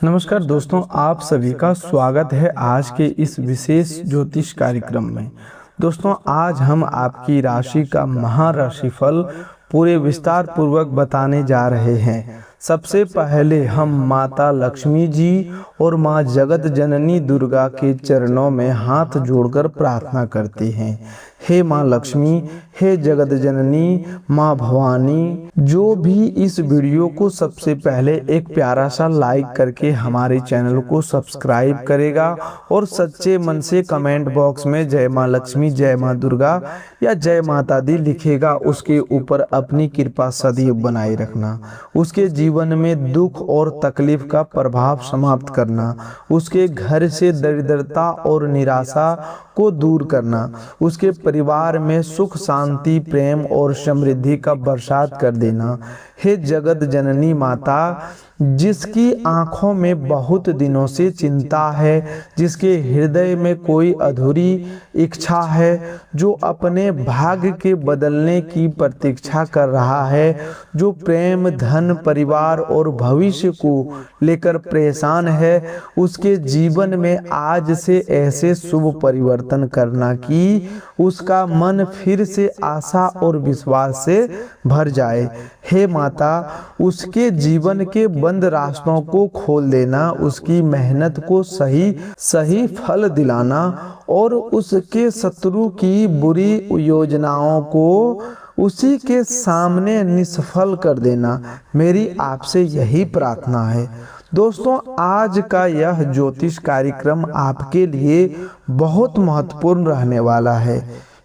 नमस्कार दोस्तों, आप सभी का स्वागत है आज के इस विशेष ज्योतिष कार्यक्रम में। दोस्तों, आज हम आपकी राशि का महाराशिफल पूरे विस्तार पूर्वक बताने जा रहे हैं। सबसे पहले हम माता लक्ष्मी जी और माँ जगत जननी दुर्गा के चरणों में हाथ जोड़कर प्रार्थना करते हैं। हे माँ लक्ष्मी, हे जगत जननी, माँ भवानी, जो भी इस वीडियो को सबसे पहले एक प्यारा सा लाइक करके हमारे चैनल को सब्सक्राइब करेगा और सच्चे मन से कमेंट बॉक्स में जय माँ लक्ष्मी, जय माँ दुर्गा या जय माता दी लिखेगा, उसके ऊपर अपनी कृपा सदैव बनाए रखना। उसके जीवन में दुख और तकलीफ का प्रभाव समाप्त करना, उसके घर से दरिद्रता और निराशा को दूर करना, उसके परिवार में सुख शांति प्रेम और समृद्धि का बरसात कर देना। हे जगत जननी माता, जिसकी आंखों में बहुत दिनों से चिंता है, जिसके हृदय में कोई अधूरी इच्छा है, जो अपने भाग्य के बदलने की प्रतीक्षा कर रहा है, जो प्रेम धन परिवार और भविष्य को लेकर परेशान है, उसके जीवन में आज से ऐसे शुभ परिवर्तन करना कि उसका मन फिर से आशा और विश्वास से भर जाए। हे माता, उसके जीवन के बंद रास्तों को खोल देना, उसकी मेहनत को सही फल दिलाना और उसके शत्रु की बुरी योजनाओं को उसी के सामने निष्फल कर देना। मेरी आपसे यही प्रार्थना है। दोस्तों, आज का यह ज्योतिष कार्यक्रम आपके लिए बहुत महत्वपूर्ण रहने वाला है,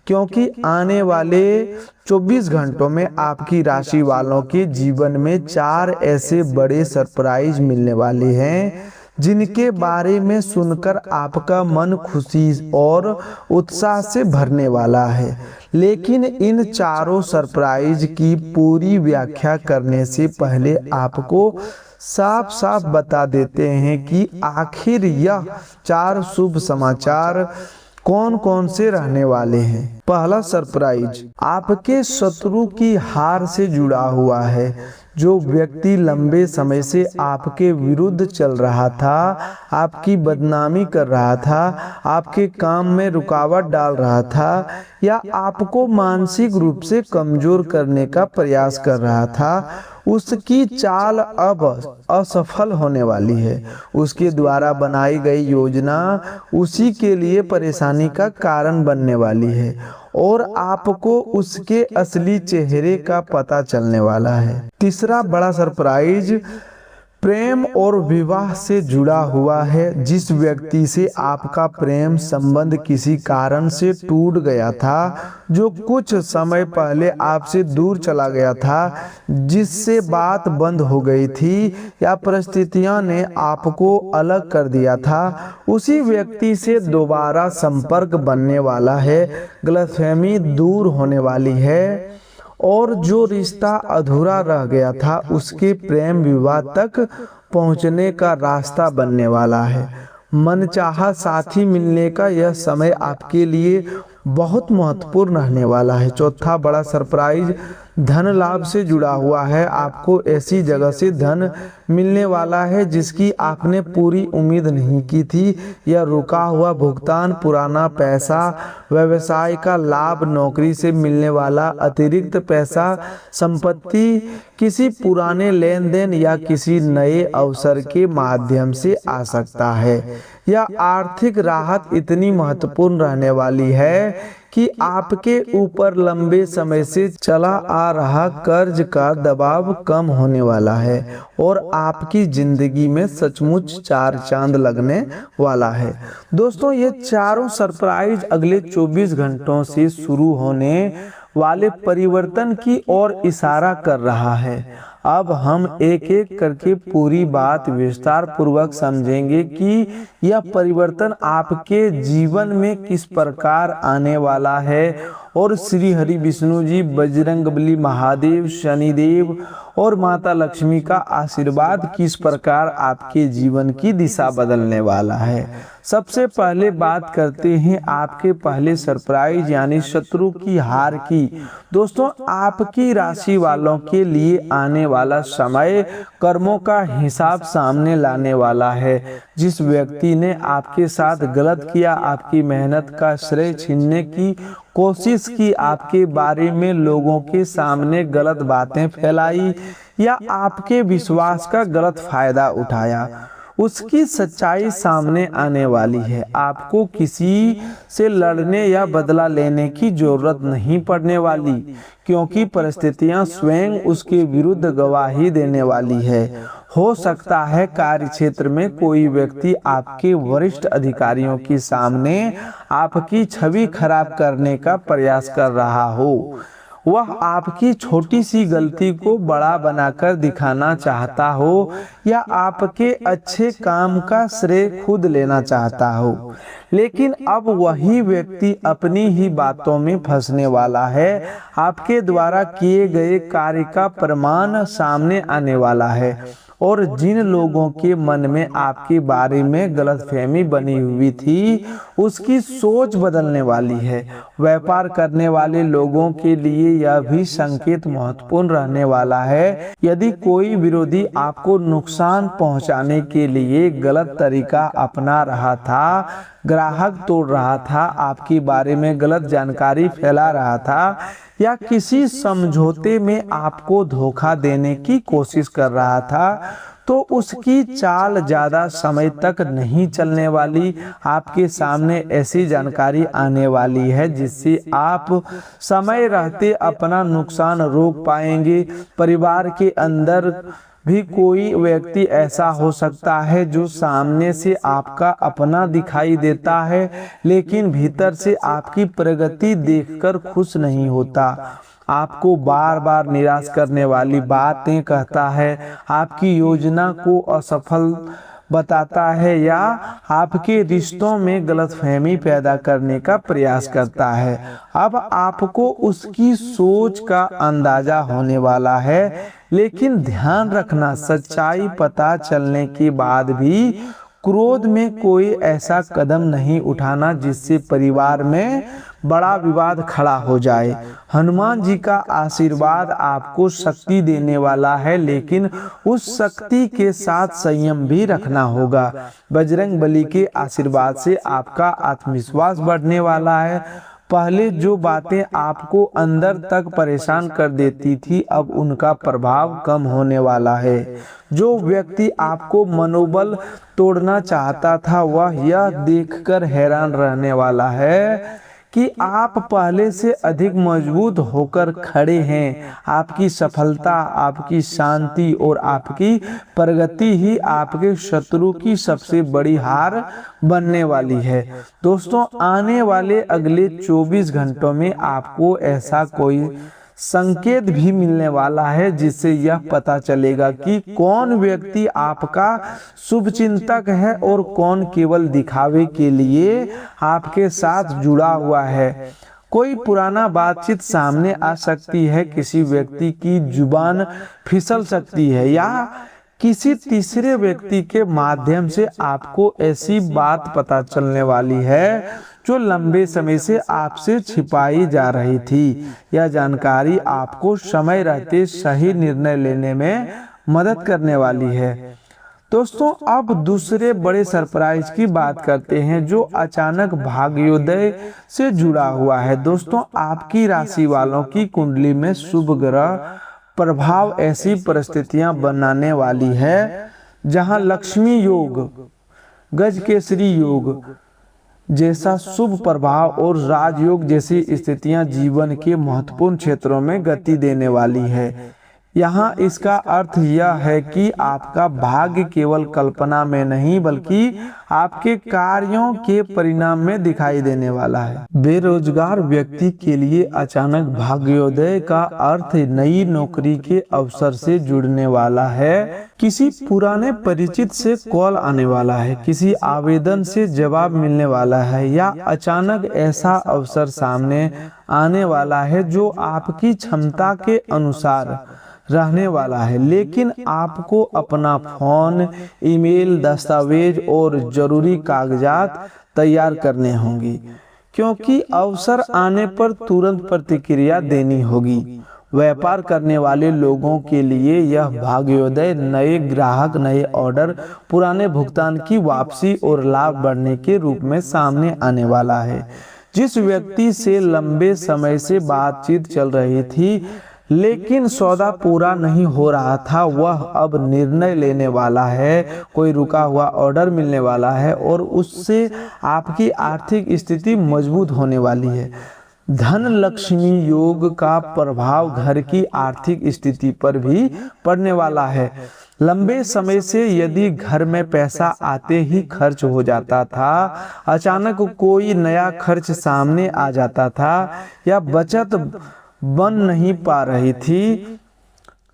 क्योंकि आने वाले 24 घंटों में आपकी राशि वालों के जीवन में 4 ऐसे बड़े सरप्राइज मिलने वाले हैं, जिनके बारे में सुनकर आपका मन खुशी और उत्साह से भरने वाला है। लेकिन इन चारों सरप्राइज की पूरी व्याख्या करने से पहले आपको साफ साफ बता देते हैं कि आखिर यह 4 शुभ समाचार कौन कौन से रहने वाले हैं। पहला सरप्राइज आपके शत्रु की हार से जुड़ा हुआ है। जो व्यक्ति लंबे समय से आपके विरुद्ध चल रहा था, आपकी बदनामी कर रहा था, आपके काम में रुकावट डाल रहा था या आपको मानसिक रूप से कमजोर करने का प्रयास कर रहा था, उसकी चाल अब असफल होने वाली है। उसके द्वारा बनाई गई योजना उसी के लिए परेशानी का कारण बनने वाली है और आपको उसके असली चेहरे का पता चलने वाला है। तीसरा बड़ा सरप्राइज प्रेम और विवाह से जुड़ा हुआ है। जिस व्यक्ति से आपका प्रेम संबंध किसी कारण से टूट गया था, जो कुछ समय पहले आपसे दूर चला गया था, जिससे बात बंद हो गई थी या परिस्थितियां ने आपको अलग कर दिया था, उसी व्यक्ति से दोबारा संपर्क बनने वाला है। गलतफहमी दूर होने वाली है और जो रिश्ता अधूरा रह गया था, उसके प्रेम विवाह तक पहुंचने का रास्ता बनने वाला है। मनचाहा साथी मिलने का यह समय आपके लिए बहुत महत्वपूर्ण रहने वाला है। चौथा बड़ा सरप्राइज धन लाभ से जुड़ा हुआ है। आपको ऐसी जगह से धन मिलने वाला है जिसकी आपने पूरी उम्मीद नहीं की थी। यह रुका हुआ भुगतान, पुराना पैसा, व्यवसाय का लाभ, नौकरी से मिलने वाला अतिरिक्त पैसा, संपत्ति, किसी पुराने लेन देन या किसी नए अवसर के माध्यम से आ सकता है। यह आर्थिक राहत इतनी महत्वपूर्ण रहने वाली है कि आपके ऊपर लंबे समय से चला आ रहा कर्ज का दबाव कम होने वाला है और आपकी जिंदगी में सचमुच 4 चांद लगने वाला है। दोस्तों, ये चारों सरप्राइज अगले 24 घंटों से शुरू होने वाले परिवर्तन की ओर इशारा कर रहा है। अब हम एक एक करके पूरी बात विस्तार पूर्वक समझेंगे कि यह परिवर्तन आपके जीवन में किस प्रकार आने वाला है और श्री हरि विष्णु जी, बजरंगबली, महादेव, शनिदेव और माता लक्ष्मी का आशीर्वाद किस प्रकार आपके जीवन की दिशा बदलने वाला है। सबसे पहले बात करते हैं आपके पहले सरप्राइज यानी शत्रु की हार की। दोस्तों, आपकी राशि वालों के लिए आने वाला समय कर्मों का हिसाब सामने लाने वाला है। जिस व्यक्ति ने आपके साथ गलत किया, आपकी मेहनत का श्रेय छीनने की कोशिश की, आपके बारे में लोगों के सामने गलत बातें फैलाई या आपके विश्वास का गलत फायदा उठाया, उसकी सच्चाई सामने आने वाली है। आपको किसी से लड़ने या बदला लेने की जरूरत नहीं पड़ने वाली, क्योंकि परिस्थितियां स्वयं उसके विरुद्ध गवाही देने वाली है। हो सकता है कार्य क्षेत्र में कोई व्यक्ति आपके वरिष्ठ अधिकारियों के सामने आपकी छवि खराब करने का प्रयास कर रहा हो। वह आपकी छोटी सी गलती को बड़ा बनाकर दिखाना चाहता हो या आपके अच्छे काम का श्रेय खुद लेना चाहता हो, लेकिन अब वही व्यक्ति अपनी ही बातों में फंसने वाला है। आपके द्वारा किए गए कार्य का प्रमाण सामने आने वाला है और जिन लोगों के मन में आपके बारे में गलतफहमी बनी हुई थी, उसकी सोच बदलने वाली है। व्यापार करने वाले लोगों के लिए यह भी संकेत महत्वपूर्ण रहने वाला है। यदि कोई विरोधी आपको नुकसान पहुंचाने के लिए गलत तरीका अपना रहा था, ग्राहक तोड़ रहा था, आपके बारे में गलत जानकारी फैला रहा था या किसी समझौते में आपको धोखा देने की कोशिश कर रहा था, तो उसकी चाल ज्यादा समय तक नहीं चलने वाली। आपके सामने ऐसी जानकारी आने वाली है जिससे आप समय रहते अपना नुकसान रोक पाएंगे। परिवार के अंदर भी कोई व्यक्ति ऐसा हो सकता है जो सामने से आपका अपना दिखाई देता है, लेकिन भीतर से आपकी प्रगति देखकर खुश नहीं होता। आपको बार बार निराश करने वाली बातें कहता है, आपकी योजना को असफल बताता है या आपके रिश्तों में गलतफहमी पैदा करने का प्रयास करता है। अब आपको उसकी सोच का अंदाजा होने वाला है, लेकिन ध्यान रखना, सच्चाई पता चलने के बाद भी क्रोध में कोई ऐसा कदम नहीं उठाना जिससे परिवार में बड़ा विवाद खड़ा हो जाए। हनुमान जी का आशीर्वाद आपको शक्ति देने वाला है, लेकिन उस शक्ति के साथ संयम भी रखना होगा। बजरंग बली के आशीर्वाद से आपका आत्मविश्वास बढ़ने वाला है। पहले जो बातें आपको अंदर तक परेशान कर देती थी, अब उनका प्रभाव कम होने वाला है। जो व्यक्ति आपको मनोबल तोड़ना चाहता था, वह यह देखकर हैरान रहने वाला है कि आप पहले से अधिक मजबूत होकर खड़े हैं। आपकी सफलता, आपकी शांति और आपकी प्रगति ही आपके शत्रु की सबसे बड़ी हार बनने वाली है। दोस्तों, आने वाले अगले 24 घंटों में आपको ऐसा कोई संकेत भी मिलने वाला है जिससे यह पता चलेगा कि कौन व्यक्ति आपका शुभचिंतक है और कौन केवल दिखावे के लिए आपके साथ जुड़ा हुआ है। कोई पुराना बातचीत सामने आ सकती है, किसी व्यक्ति की जुबान फिसल सकती है या किसी तीसरे व्यक्ति के माध्यम से आपको ऐसी बात पता चलने वाली है जो लंबे समय से आपसे छिपाई जा रही थी। यह जानकारी आपको समय रहते सही निर्णय लेने में मदद करने वाली है। दोस्तों, अब दूसरे बड़े सरप्राइज की बात करते हैं जो अचानक भाग्योदय से जुड़ा हुआ है। दोस्तों, आपकी राशि वालों की कुंडली में शुभ ग्रह प्रभाव ऐसी परिस्थितियां बनाने वाली है जहां लक्ष्मी योग, गजकेसरी योग जैसा शुभ प्रभाव और राजयोग जैसी स्थितियां जीवन के महत्वपूर्ण क्षेत्रों में गति देने वाली है। यहाँ इसका अर्थ यह है कि आपका भाग्य केवल कल्पना में नहीं बल्कि आपके कार्यों के परिणाम में दिखाई देने वाला है। बेरोजगार व्यक्ति के लिए अचानक भाग्योदय का अर्थ नई नौकरी के अवसर से जुड़ने वाला है, किसी पुराने परिचित से कॉल आने वाला है, किसी आवेदन से जवाब मिलने वाला है या अचानक ऐसा अवसर सामने आने वाला है जो आपकी क्षमता के अनुसार रहने वाला है। लेकिन आपको अपना फोन, ईमेल, दस्तावेज और जरूरी कागजात तैयार करने होंगे, क्योंकि अवसर आने पर तुरंत प्रतिक्रिया देनी होगी। व्यापार करने वाले लोगों के लिए यह भाग्योदय नए ग्राहक, नए ऑर्डर, पुराने भुगतान की वापसी और लाभ बढ़ने के रूप में सामने आने वाला है। जिस व्यक्ति से लंबे समय से बातचीत चल रही थी लेकिन सौदा पूरा नहीं हो रहा था, वह अब निर्णय लेने वाला है, कोई रुका हुआ ऑर्डर मिलने वाला है और उससे आपकी आर्थिक स्थिति मजबूत होने वाली है। धन लक्ष्मी योग का प्रभाव घर की आर्थिक स्थिति पर भी पड़ने वाला है। लंबे समय से यदि घर में पैसा आते ही खर्च हो जाता था, अचानक कोई नया खर्च सामने आ जाता था या बचत बन नहीं पा रही थी,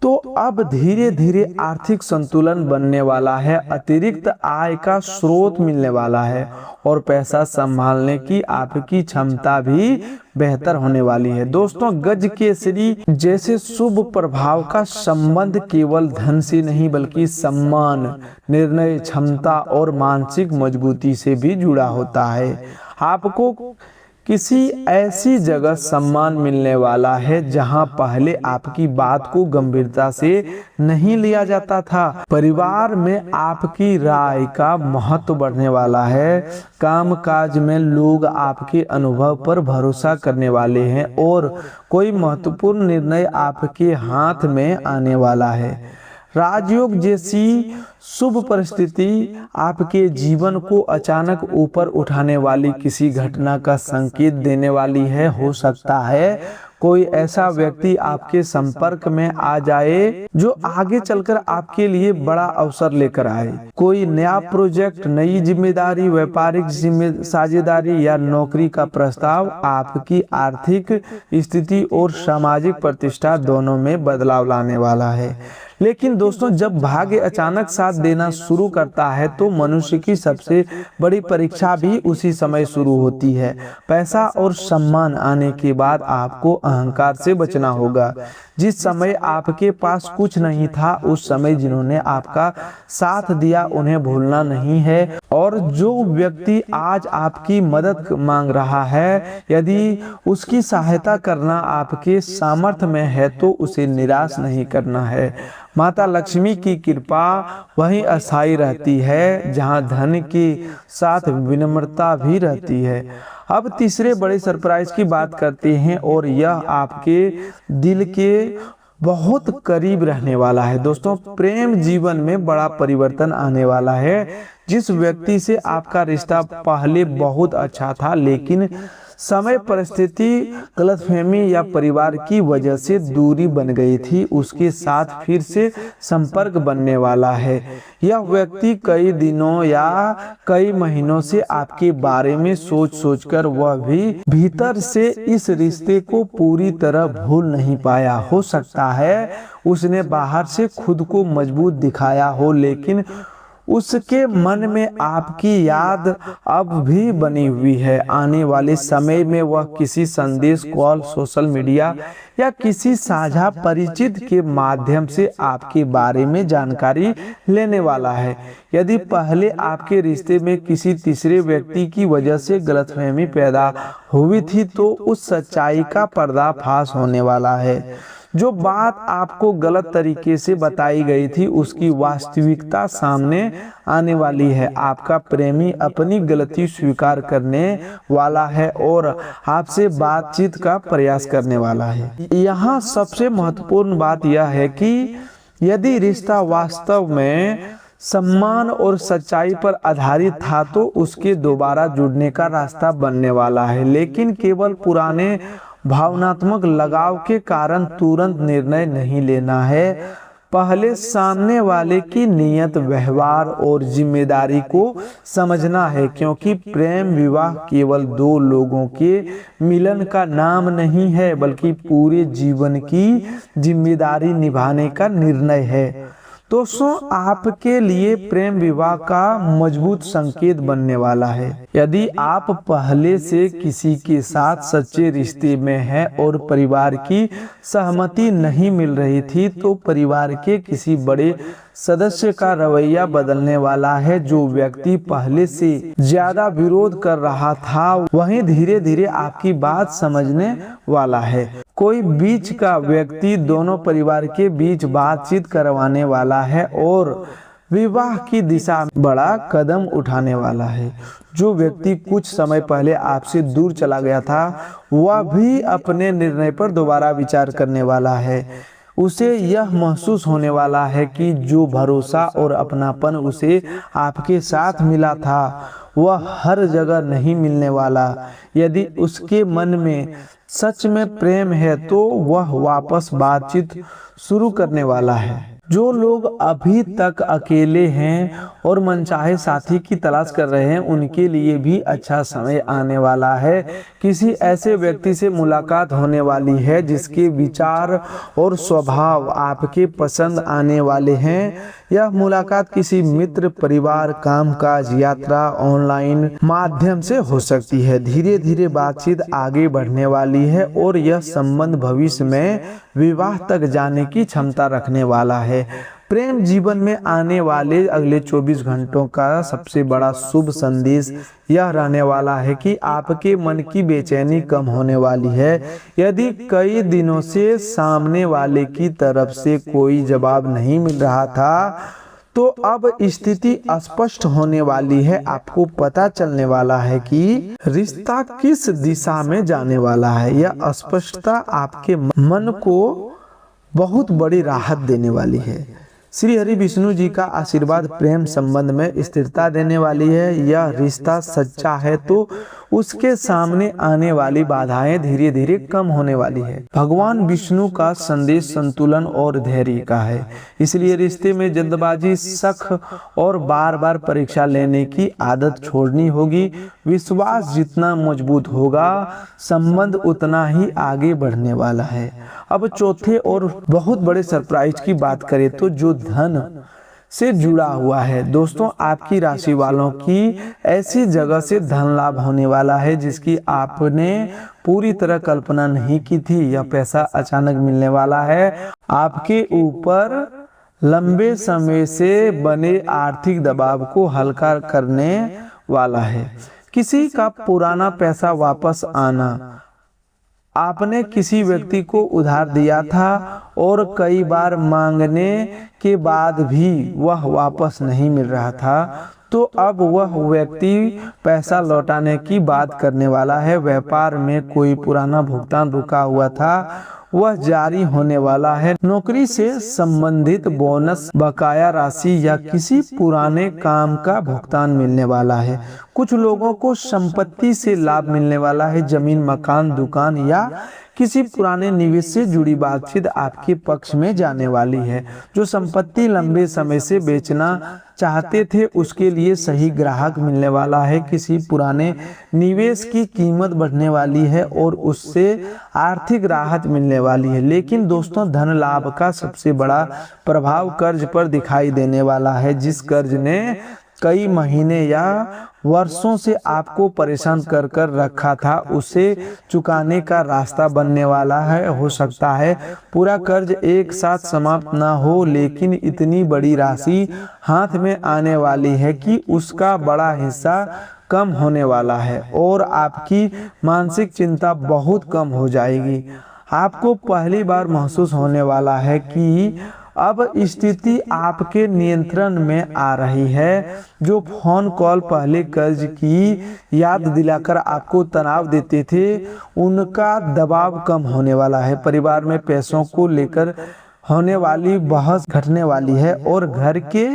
तो अब धीरे धीरे आर्थिक संतुलन बनने वाला है, अतिरिक्त आय का स्रोत मिलने वाला है और पैसा संभालने की आपकी क्षमता भी बेहतर होने वाली है। दोस्तों, गज केसरी जैसे शुभ प्रभाव का संबंध केवल धन से नहीं बल्कि सम्मान, निर्णय क्षमता और मानसिक मजबूती से भी जुड़ा होता है। आपको किसी ऐसी जगह सम्मान मिलने वाला है जहां पहले आपकी बात को गंभीरता से नहीं लिया जाता था। परिवार में आपकी राय का महत्व बढ़ने वाला है। कामकाज में लोग आपके अनुभव पर भरोसा करने वाले हैं और कोई महत्वपूर्ण निर्णय आपके हाथ में आने वाला है। राजयोग जैसी शुभ परिस्थिति आपके जीवन को अचानक ऊपर उठाने वाली किसी घटना का संकेत देने वाली है। हो सकता है कोई ऐसा व्यक्ति आपके संपर्क में आ जाए जो आगे चलकर आपके लिए बड़ा अवसर लेकर आए। कोई नया प्रोजेक्ट, नई जिम्मेदारी, व्यापारिक साझेदारी या नौकरी का प्रस्ताव आपकी आर्थिक स्थिति और सामाजिक प्रतिष्ठा दोनों में बदलाव लाने वाला है। लेकिन दोस्तों, जब भाग्य अचानक साथ देना शुरू करता है तो मनुष्य की सबसे बड़ी परीक्षा भी उसी समय शुरू होती है। पैसा और सम्मान आने के बाद आपको अहंकार से बचना होगा। जिस समय आपके पास कुछ नहीं था, उस समय जिन्होंने आपका साथ दिया उन्हें भूलना नहीं है। और जो व्यक्ति आज आपकी मदद मांग रहा है, यदि उसकी सहायता करना आपके सामर्थ्य में है तो उसे निराश नहीं करना है। माता लक्ष्मी की कृपा वहीं अस्थायी रहती है जहां धन के साथ विनम्रता भी रहती है। अब तीसरे बड़े सरप्राइज की बात करते हैं और यह आपके दिल के बहुत करीब रहने वाला है। दोस्तों, प्रेम जीवन में बड़ा परिवर्तन आने वाला है। जिस व्यक्ति से आपका रिश्ता पहले बहुत अच्छा था लेकिन समय, परिस्थिति, गलतफहमी या परिवार की वजह से दूरी बन गई थी, उसके साथ फिर से संपर्क बनने वाला है। यह व्यक्ति कई दिनों या कई महीनों से आपके बारे में सोचकर वह भी भीतर से इस रिश्ते को पूरी तरह भूल नहीं पाया। हो सकता है उसने बाहर से खुद को मजबूत दिखाया हो लेकिन उसके मन में आपकी याद अब भी बनी हुई है। आने वाले समय में वह किसी संदेश, कॉल, सोशल मीडिया या किसी साझा परिचित के माध्यम से आपके बारे में जानकारी लेने वाला है। यदि पहले आपके रिश्ते में किसी तीसरे व्यक्ति की वजह से गलतफहमी पैदा हुई थी तो उस सच्चाई का पर्दाफाश होने वाला है। जो बात आपको गलत तरीके से बताई गई थी उसकी वास्तविकता सामने आने वाली है। आपका प्रेमी अपनी गलती स्वीकार करने वाला है और आपसे बातचीत का प्रयास करने वाला है। यहाँ सबसे महत्वपूर्ण बात यह है कि यदि रिश्ता वास्तव में सम्मान और सच्चाई पर आधारित था तो उसके दोबारा जुड़ने का रास्ता बनने वाला है। लेकिन केवल पुराने भावनात्मक लगाव के कारण तुरंत निर्णय नहीं लेना है। पहले सामने वाले की नीयत, व्यवहार और जिम्मेदारी को समझना है, क्योंकि प्रेम विवाह केवल दो लोगों के मिलन का नाम नहीं है, बल्कि पूरे जीवन की जिम्मेदारी निभाने का निर्णय है। दोस्तों, आपके लिए प्रेम विवाह का मजबूत संकेत बनने वाला है। यदि आप पहले से किसी के साथ सच्चे रिश्ते में हैं और परिवार की सहमति नहीं मिल रही थी, तो परिवार के किसी बड़े सदस्य का रवैया बदलने वाला है। जो व्यक्ति पहले से ज्यादा विरोध कर रहा था, वहीं धीरे धीरे आपकी बात समझने वाला है। कोई बीच का व्यक्ति दोनों परिवार के बीच बातचीत करवाने वाला है और विवाह की दिशा में बड़ा कदम उठाने वाला है। जो व्यक्ति कुछ समय पहले आपसे दूर चला गया था, वह भी अपने निर्णय पर दोबारा विचार करने वाला है। उसे यह महसूस होने वाला है कि जो भरोसा और अपनापन उसे आपके साथ मिला था, वह हर जगह नहीं मिलने वाला। यदि उसके मन में सच में प्रेम है, तो वह वापस बातचीत शुरू करने वाला है। जो लोग अभी तक अकेले हैं और मनचाहे साथी की तलाश कर रहे हैं, उनके लिए भी अच्छा समय आने वाला है। किसी ऐसे व्यक्ति से मुलाकात होने वाली है जिसके विचार और स्वभाव आपके पसंद आने वाले हैं। यह मुलाकात किसी मित्र, परिवार, कामकाज, यात्रा, ऑनलाइन माध्यम से हो सकती है। धीरे धीरे बातचीत आगे बढ़ने वाली है और यह संबंध भविष्य में विवाह तक जाने की क्षमता रखने वाला है। प्रेम जीवन में आने वाले अगले 24 घंटों का सबसे बड़ा शुभ संदेश यह रहने वाला है कि आपके मन की बेचैनी कम होने वाली है। यदि कई दिनों से सामने वाले की तरफ से कोई जवाब नहीं मिल रहा था, तो अब स्थिति स्पष्ट होने वाली है। आपको पता चलने वाला है कि रिश्ता किस दिशा में जाने वाला है। यह स्पष्टता आपके मन को बहुत बड़ी राहत देने वाली है। श्री हरि विष्णु जी का आशीर्वाद प्रेम संबंध में स्थिरता देने वाली है। यह रिश्ता सच्चा है तो उसके सामने आने वाली बाधाएं धीरे धीरे कम होने वाली है। भगवान विष्णु का संदेश संतुलन और धैर्य का है, इसलिए रिश्ते में जल्दबाजी, शक और बार बार परीक्षा लेने की आदत छोड़नी होगी। विश्वास जितना मजबूत होगा, संबंध उतना ही आगे बढ़ने वाला है। अब चौथे और बहुत बड़े सरप्राइज की बात करें तो जो धन से जुड़ा हुआ है। दोस्तों, आपकी राशि वालों की ऐसी जगह से धन लाभ होने वाला है जिसकी आपने पूरी तरह कल्पना नहीं की थी। यह पैसा अचानक मिलने वाला है। आपके ऊपर लंबे समय से बने आर्थिक दबाव को हल्का करने वाला है। किसी का पुराना पैसा वापस आना, आपने किसी व्यक्ति को उधार दिया था और कई बार मांगने के बाद भी वह वापस नहीं मिल रहा था, तो अब वह व्यक्ति पैसा लौटाने की बात करने वाला है। व्यापार में कोई पुराना भुगतान रुका हुआ था, वह जारी होने वाला है। नौकरी से संबंधित बोनस, बकाया राशि या किसी पुराने काम का भुगतान मिलने वाला है। कुछ लोगों को संपत्ति से लाभ मिलने वाला है। जमीन, मकान, दुकान या किसी पुराने निवेश से जुड़ी बातचीत आपके पक्ष में जाने वाली है। जो संपत्ति लंबे समय से बेचना चाहते थे, उसके लिए सही ग्राहक मिलने वाला है। किसी पुराने निवेश की कीमत बढ़ने वाली है और उससे आर्थिक राहत मिलने वाली है। लेकिन दोस्तों, धन लाभ का सबसे बड़ा प्रभाव कर्ज पर दिखाई देने वाला है। जिस कर्ज ने कई महीने या वर्षों से आपको परेशान कर कर रखा था, उसे चुकाने का रास्ता बनने वाला है। हो सकता है पूरा कर्ज एक साथ समाप्त ना हो, लेकिन इतनी बड़ी राशि हाथ में आने वाली है कि उसका बड़ा हिस्सा कम होने वाला है और आपकी मानसिक चिंता बहुत कम हो जाएगी। आपको पहली बार महसूस होने वाला है कि अब स्थिति आपके नियंत्रण में आ रही है। जो फोन कॉल पहले कर्ज की याद दिलाकर आपको तनाव देते थे, उनका दबाव कम होने वाला है। परिवार में पैसों को लेकर होने वाली बहस घटने वाली है और घर के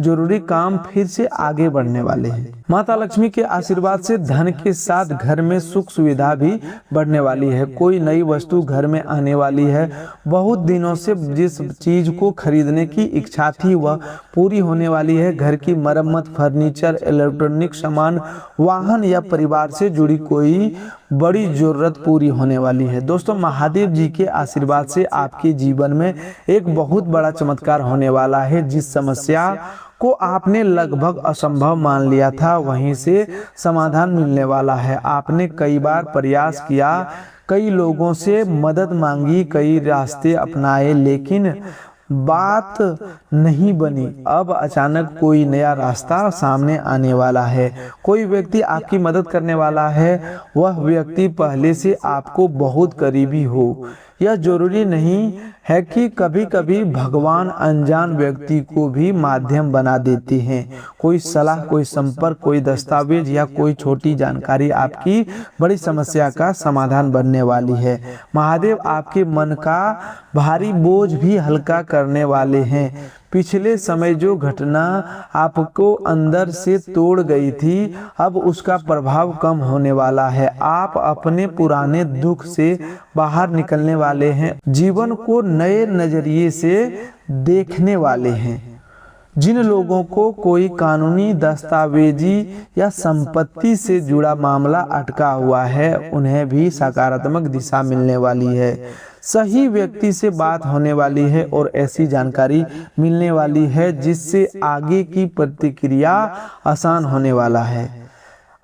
जरूरी काम फिर से आगे बढ़ने वाले हैं। माता लक्ष्मी के आशीर्वाद से धन के साथ घर में सुख सुविधा भी बढ़ने वाली है। कोई नई वस्तु घर में आने वाली है। बहुत दिनों से जिस चीज को खरीदने की इच्छा थी वह पूरी होने वाली है। घर की मरम्मत, फर्नीचर, इलेक्ट्रॉनिक सामान, वाहन या परिवार से जुड़ी कोई बड़ी जरूरत पूरी होने वाली है। दोस्तों, महादेव जी के आशीर्वाद से आपके जीवन में एक बहुत बड़ा चमत्कार होने वाला है। जिस समस्या को आपने लगभग असंभव मान लिया था वहीं से समाधान मिलने वाला है। आपने कई बार प्रयास किया, कई लोगों से मदद मांगी, कई रास्ते अपनाए, लेकिन बात नहीं बनी। अब अचानक कोई नया रास्ता सामने आने वाला है। कोई व्यक्ति आपकी मदद करने वाला है। वह व्यक्ति पहले से आपको बहुत करीबी हो। यह जरूरी नहीं है कि कभी कभी भगवान अनजान व्यक्ति को भी माध्यम बना देते हैं। कोई सलाह, कोई संपर्क, कोई दस्तावेज या कोई छोटी जानकारी आपकी बड़ी समस्या का समाधान बनने वाली है। महादेव आपके मन का भारी बोझ भी हल्का करने वाले हैं। पिछले समय जो घटना आपको अंदर से तोड़ गई थी, अब उसका प्रभाव कम होने वाला है। आप अपने पुराने दुख से बाहर निकलने वाले हैं, जीवन को नए नजरिए से देखने वाले हैं। जिन लोगों को कोई कानूनी, दस्तावेजी या संपत्ति से जुड़ा मामला अटका हुआ है, उन्हें भी सकारात्मक दिशा मिलने वाली है। सही व्यक्ति से बात होने वाली है और ऐसी जानकारी मिलने वाली है जिससे आगे की प्रतिक्रिया आसान होने वाला है।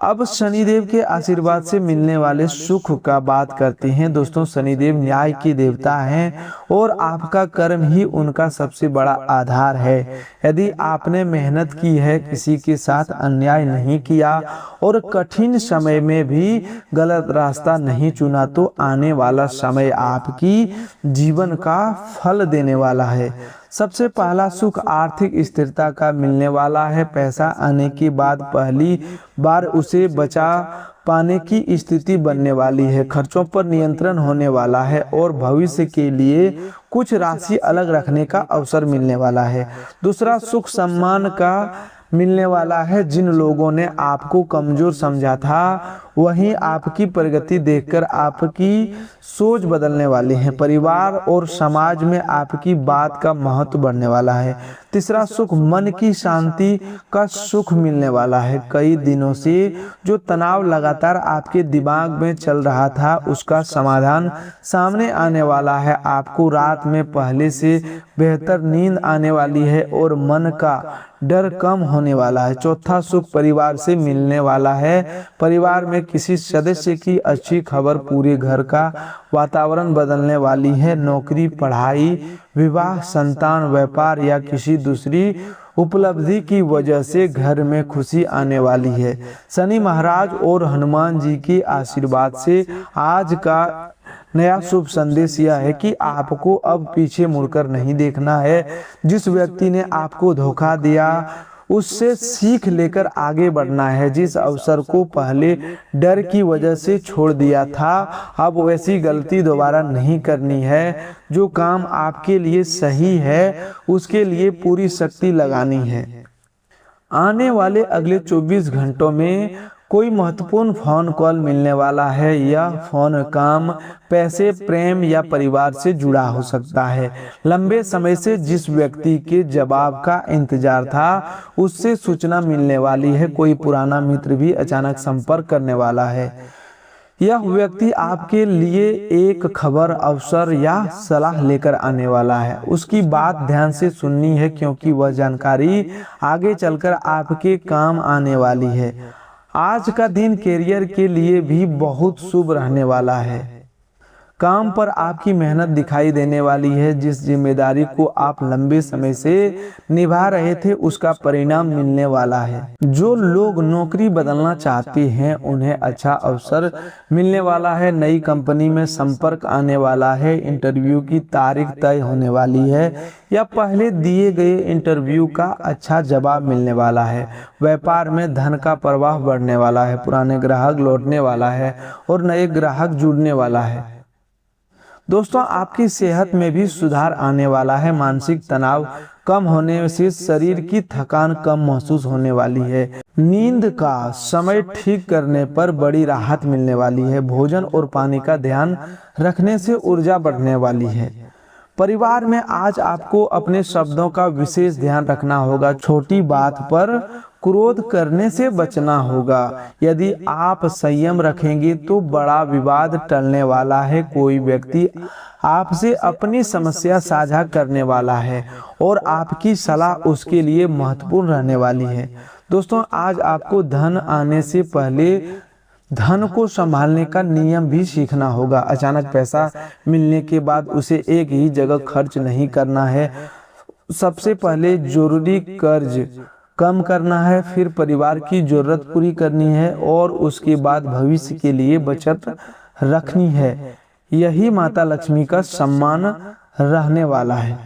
अब शनिदेव के आशीर्वाद से मिलने वाले सुख का बात करते हैं। दोस्तों, शनिदेव न्याय के देवता हैं और आपका कर्म ही उनका सबसे बड़ा आधार है। यदि आपने मेहनत की है, किसी के साथ अन्याय नहीं किया और कठिन समय में भी गलत रास्ता नहीं चुना, तो आने वाला समय आपकी जीवन का फल देने वाला है। सबसे पहला सुख आर्थिक स्थिरता का मिलने वाला है। पैसा आने के बाद पहली बार उसे बचा पाने की स्थिति बनने वाली है। खर्चों पर नियंत्रण होने वाला है और भविष्य के लिए कुछ राशि अलग रखने का अवसर मिलने वाला है। दूसरा सुख सम्मान का मिलने वाला है। जिन लोगों ने आपको कमजोर समझा था, वहीं आपकी प्रगति देखकर आपकी सोच बदलने वाली है। परिवार और समाज में आपकी बात का महत्व बढ़ने वाला है। तीसरा सुख मन की शांति का सुख मिलने वाला है। कई दिनों से जो तनाव लगातार आपके दिमाग में चल रहा था, उसका समाधान सामने आने वाला है। आपको रात में पहले से बेहतर नींद आने वाली है और मन का डर कम होने वाला है। चौथा सुख परिवार से मिलने वाला है। परिवार में किसी सदस्य की अच्छी खबर पूरे घर का वातावरण बदलने वाली है। नौकरी, पढ़ाई, विवाह, संतान, व्यापार या किसी दूसरी उपलब्धि की वजह से घर में खुशी आने वाली है। शनि महाराज और हनुमान जी के आशीर्वाद से आज का नया शुभ संदेश यह है कि आपको अब पीछे मुड़कर नहीं देखना है। जिस व्यक्ति ने आपको धोखा दिया, उससे सीख लेकर आगे बढ़ना है। जिस अवसर को पहले डर की वजह से छोड़ दिया था, अब वैसी गलती दोबारा नहीं करनी है। जो काम आपके लिए सही है, उसके लिए पूरी शक्ति लगानी है। आने वाले अगले 24 घंटों में कोई महत्वपूर्ण फोन कॉल मिलने वाला है। यह फोन काम, पैसे, प्रेम या परिवार से जुड़ा हो सकता है। लंबे समय से जिस व्यक्ति के जवाब का इंतजार था, उससे सूचना मिलने वाली है। कोई पुराना मित्र भी अचानक संपर्क करने वाला है। यह व्यक्ति आपके लिए एक खबर, अवसर या सलाह लेकर आने वाला है। उसकी बात ध्यान से सुननी है क्योंकि वह जानकारी आगे चलकर आपके काम आने वाली है। आज का दिन करियर के लिए भी बहुत शुभ रहने वाला है। काम पर आपकी मेहनत दिखाई देने वाली है। जिस जिम्मेदारी को आप लंबे समय से निभा रहे थे, उसका परिणाम मिलने वाला है। जो लोग नौकरी बदलना चाहते हैं, उन्हें अच्छा अवसर मिलने वाला है। नई कंपनी में संपर्क आने वाला है। इंटरव्यू की तारीख तय होने वाली है या पहले दिए गए इंटरव्यू का अच्छा जवाब मिलने वाला है। व्यापार में धन का प्रवाह बढ़ने वाला है। पुराने ग्राहक लौटने वाला है और नए ग्राहक जुड़ने वाला है। दोस्तों आपकी सेहत में भी सुधार आने वाला है। मानसिक तनाव कम होने से शरीर की थकान कम महसूस होने वाली है। नींद का समय ठीक करने पर बड़ी राहत मिलने वाली है। भोजन और पानी का ध्यान रखने से ऊर्जा बढ़ने वाली है। परिवार में आज आपको अपने शब्दों का विशेष ध्यान रखना होगा। छोटी बात पर क्रोध करने से बचना होगा। यदि आप संयम रखेंगे तो बड़ा विवाद टलने वाला है। कोई व्यक्ति आपसे अपनी समस्या साझा करने वाला है और आपकी सलाह उसके लिए महत्वपूर्ण रहने वाली है। दोस्तों आज आपको धन आने से पहले धन को संभालने का नियम भी सीखना होगा। अचानक पैसा मिलने के बाद उसे एक ही जगह खर्च नहीं करना है। सबसे पहले जरूरी कर्ज कम करना है, फिर परिवार की जरूरत पूरी करनी है और उसके बाद भविष्य के लिए बचत रखनी है। यही माता लक्ष्मी का सम्मान रहने वाला है।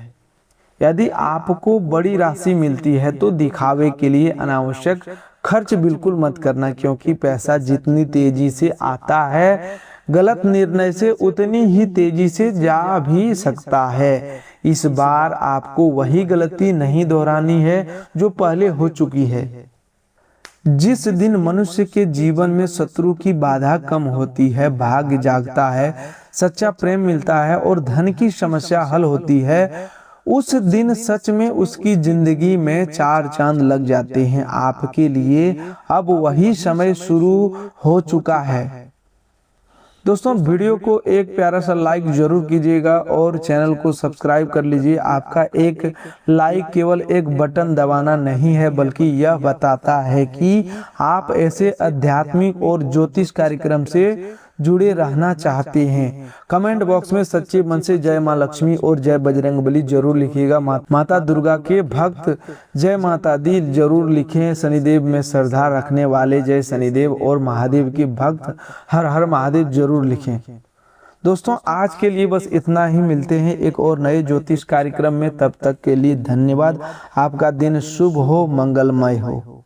यदि आपको बड़ी राशि मिलती है तो दिखावे के लिए अनावश्यक खर्च बिल्कुल मत करना, क्योंकि पैसा जितनी तेजी से आता है गलत निर्णय से उतनी ही तेजी से जा भी सकता है। इस बार आपको वही गलती नहीं दोहरानी है जो पहले हो चुकी है। जिस दिन मनुष्य के जीवन में शत्रु की बाधा कम होती है, भाग्य जागता है, सच्चा प्रेम मिलता है और धन की समस्या हल होती है, उस दिन सच में उसकी जिंदगी में चार चांद लग जाते हैं। आपके लिए अब वही समय शुरू हो चुका है। दोस्तों वीडियो को एक प्यारा सा लाइक जरूर कीजिएगा और चैनल को सब्सक्राइब कर लीजिए। आपका एक लाइक केवल एक बटन दबाना नहीं है, बल्कि यह बताता है कि आप ऐसे आध्यात्मिक और ज्योतिष कार्यक्रम से जुड़े रहना चाहते हैं। कमेंट बॉक्स में सच्चे मन से जय मां लक्ष्मी और जय बजरंगबली जरूर लिखिएगा। माता दुर्गा के भक्त जय माता दी जरूर लिखें। शनिदेव में श्रद्धा रखने वाले जय शनिदेव और महादेव के भक्त हर हर महादेव जरूर लिखें। दोस्तों आज के लिए बस इतना ही। मिलते हैं एक और नए ज्योतिष कार्यक्रम में। तब तक के लिए धन्यवाद। आपका दिन शुभ हो, मंगलमय हो।